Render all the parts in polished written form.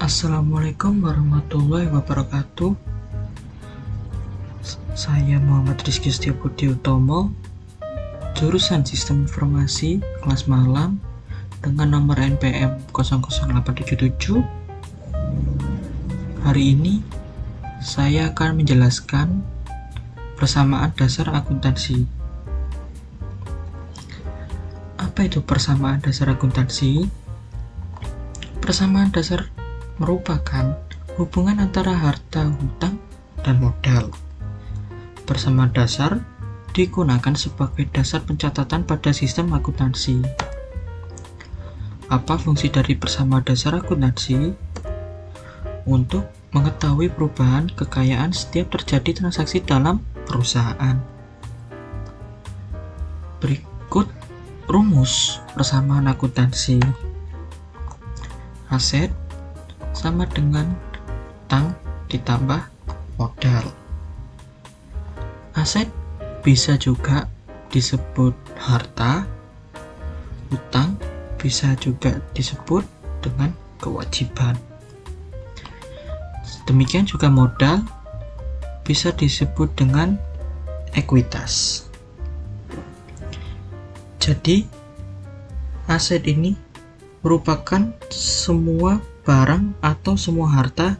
Assalamualaikum warahmatullahi wabarakatuh. Saya Muhammad Rizky Setiabudi Utomo, jurusan Sistem Informasi kelas malam dengan nomor NPM 00877. Hari ini saya akan menjelaskan persamaan dasar akuntansi. Apa itu persamaan dasar akuntansi? Persamaan dasar merupakan hubungan antara harta, hutang, dan modal. Persamaan dasar digunakan sebagai dasar pencatatan pada sistem akuntansi. Apa fungsi dari persamaan dasar akuntansi? Untuk mengetahui perubahan kekayaan setiap terjadi transaksi dalam perusahaan. Berikut rumus persamaan akuntansi. Aset sama dengan hutang ditambah modal. Aset bisa juga disebut harta, hutang bisa juga disebut dengan kewajiban. Demikian juga modal bisa disebut dengan ekuitas. Jadi, aset ini merupakan semua barang atau semua harta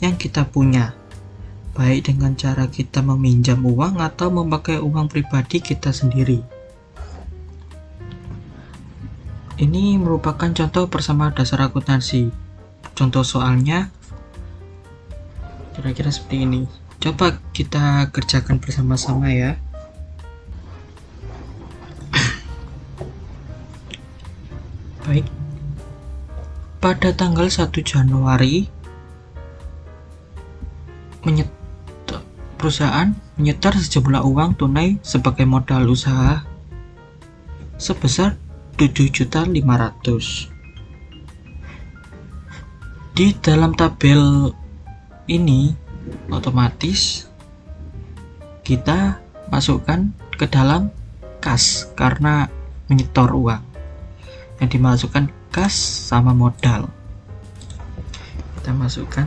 yang kita punya, baik dengan cara kita meminjam uang atau memakai uang pribadi kita sendiri. Ini merupakan contoh persamaan dasar akuntansi. Contoh soalnya kira-kira seperti ini. Coba kita kerjakan bersama-sama ya. Baik. Pada tanggal 1 Januari, perusahaan menyetor sejumlah uang tunai sebagai modal usaha sebesar 7.500.000. Di dalam tabel ini otomatis kita masukkan ke dalam kas karena menyetor uang. Yang dimasukkan kas sama modal. Kita masukkan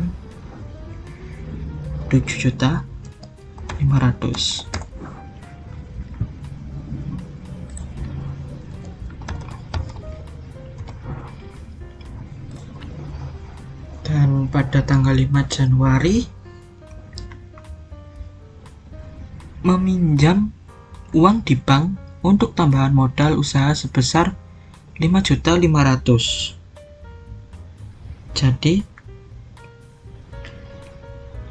7.500.000. Dan pada tanggal 5 Januari meminjam uang di bank untuk tambahan modal usaha sebesar 5.500.000. Jadi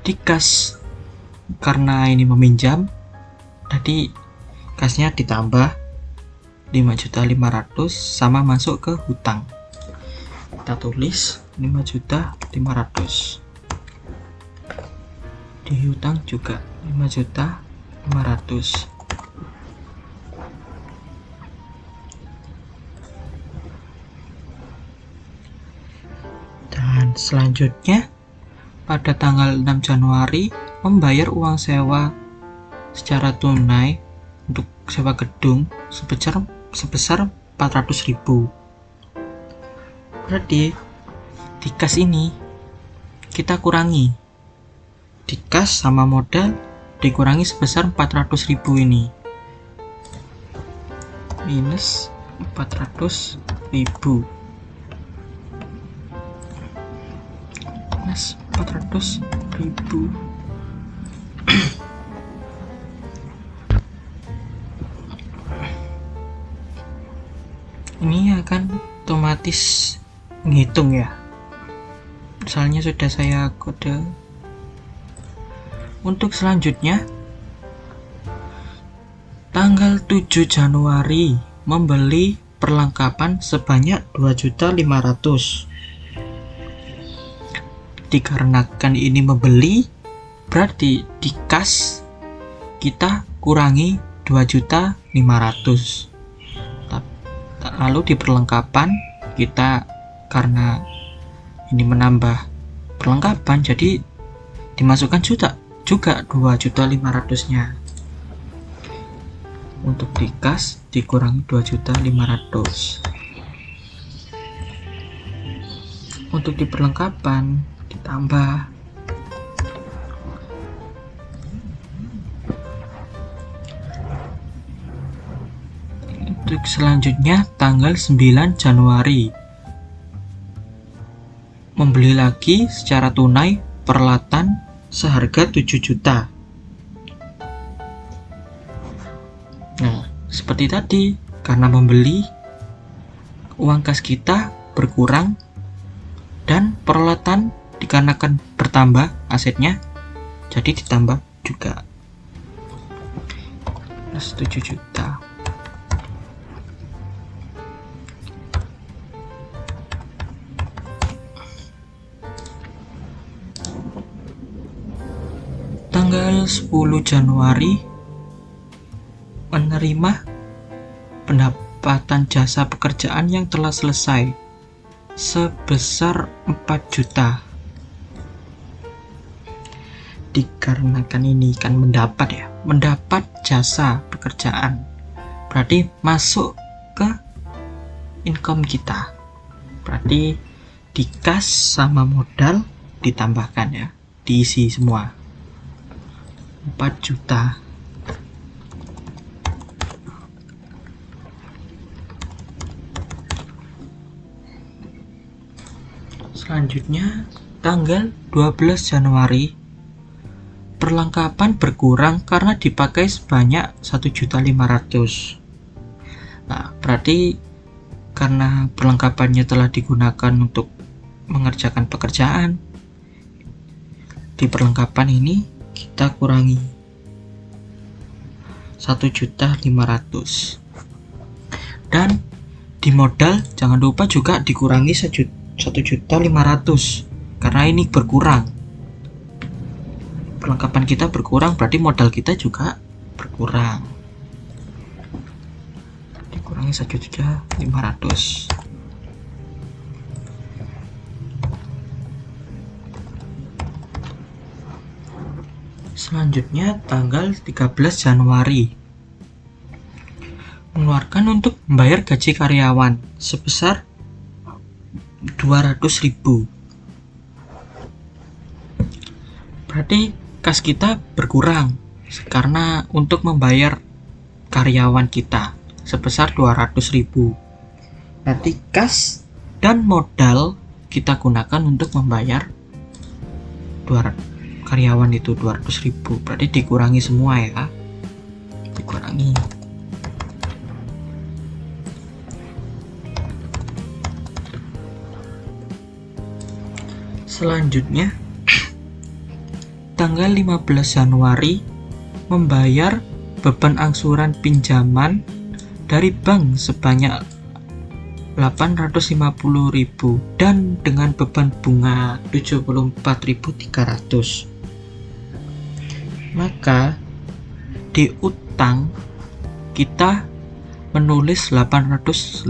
di kas, karena ini meminjam, jadi kasnya ditambah 5.500.000 sama masuk ke hutang. Kita tulis 5.500.000. Di hutang juga 5.500.000. Selanjutnya, pada tanggal 6 Januari membayar uang sewa secara tunai untuk sewa gedung sebesar 400.000. Berarti di kas ini kita kurangi, di kas sama modal dikurangi sebesar 400.000 ini, minus 400.000. 400.000. Ini akan otomatis menghitung ya. Misalnya sudah saya kode. Untuk selanjutnya, tanggal 7 Januari membeli perlengkapan sebanyak 2.500.000. Dikarenakan ini membeli, berarti di kas kita kurangi 2.500.000. Lalu di perlengkapan kita, karena ini menambah perlengkapan, jadi dimasukkan juga 2.500.000-nya. Untuk di kas dikurangi 2.500.000. Untuk di perlengkapan ditambah. Untuk selanjutnya tanggal 9 Januari, membeli lagi secara tunai peralatan seharga 7 juta. Nah, seperti tadi, karena membeli, uang kas kita berkurang dan peralatan dikarenakan bertambah asetnya, jadi ditambah juga. Plus 7 juta. Tanggal 10 Januari menerima pendapatan jasa pekerjaan yang telah selesai sebesar 4 juta. Dikarenakan ini kan mendapat jasa pekerjaan, berarti masuk ke income kita, berarti di kas sama modal ditambahkan ya, diisi semua 4 juta. Selanjutnya tanggal 12 Januari, perlengkapan berkurang karena dipakai sebanyak 1.500.000. Nah, berarti karena perlengkapannya telah digunakan untuk mengerjakan pekerjaan, di perlengkapan ini kita kurangi 1.500.000. Dan di modal jangan lupa juga dikurangi 1.500.000 karena ini berkurang. Perlengkapan kita berkurang, berarti modal kita juga berkurang. Dikurangi 1.500.000. Selanjutnya tanggal 13 Januari, mengeluarkan untuk membayar gaji karyawan sebesar 200.000. Berarti kas kita berkurang karena untuk membayar karyawan kita sebesar 200.000. Berarti kas dan modal kita gunakan untuk membayar karyawan itu 200.000, berarti dikurangi semua ya, dikurangi. Selanjutnya tanggal 15 Januari, membayar beban angsuran pinjaman dari bank sebanyak 850.000 dan dengan beban bunga 74.300. Maka di utang kita menulis 850.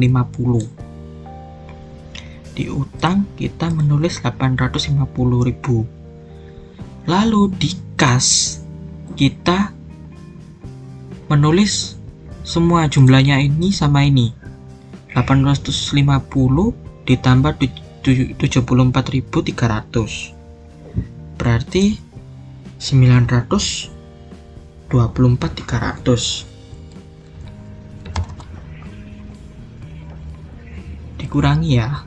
Di utang kita menulis 850.000. Lalu di kas kita menulis semua jumlahnya ini sama ini, 850 ditambah 74.300, berarti 924.300. Dikurangi ya,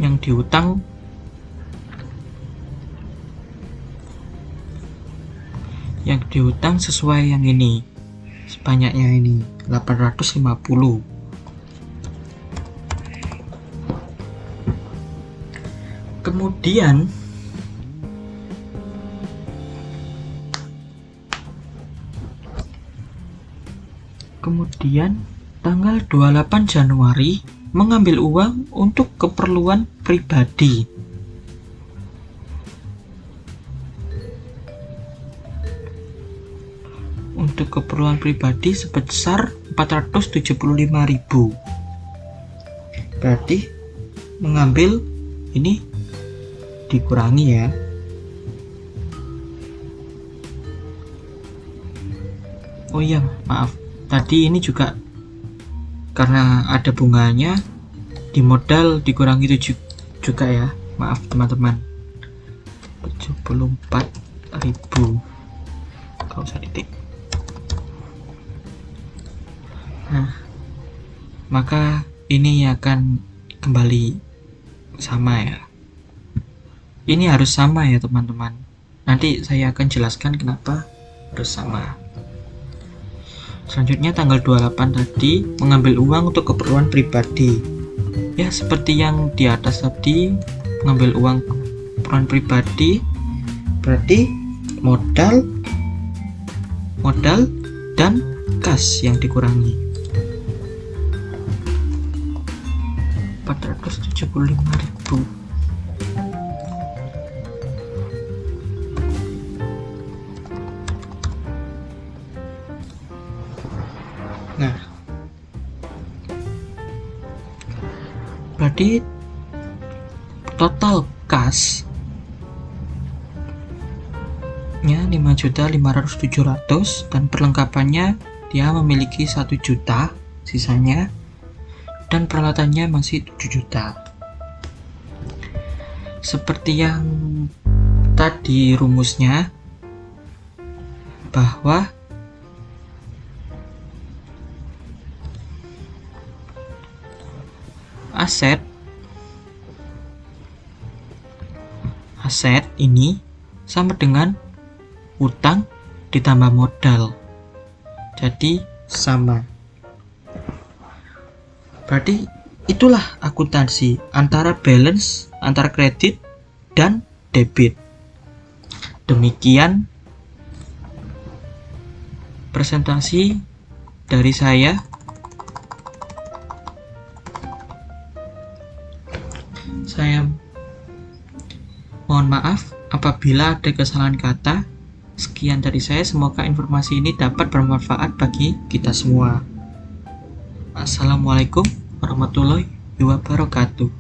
yang diutang sesuai yang ini, sebanyaknya ini 850. Kemudian tanggal 28 Januari mengambil uang untuk keperluan pribadi. Untuk keperluan pribadi sebesar 475.000. Berarti mengambil ini dikurangi ya. Oh iya, maaf. Tadi ini juga karena ada bunganya, di modal dikurangi 7 juga ya, maaf teman-teman, 74.000, gak usah titik. Nah, maka ini akan kembali sama ya. Ini harus sama ya teman-teman. Nanti saya akan jelaskan kenapa harus sama. Selanjutnya tanggal 28 tadi, mengambil uang untuk keperluan pribadi. Ya seperti yang di atas tadi, mengambil uang keperluan pribadi berarti modal dan kas yang dikurangi. 475.000. Nah, berarti total kas nya 5.500.700 dan perlengkapannya dia memiliki 1 juta sisanya, dan peralatannya masih 7 juta. Seperti yang tadi rumusnya, bahwa aset ini sama dengan utang ditambah modal, jadi sama. Berarti itulah akuntansi antara balance antara kredit dan debit. Demikian presentasi dari saya. Saya mohon maaf apabila ada kesalahan kata. Sekian dari saya, semoga informasi ini dapat bermanfaat bagi kita semua. Assalamualaikum warahmatullahi wabarakatuh.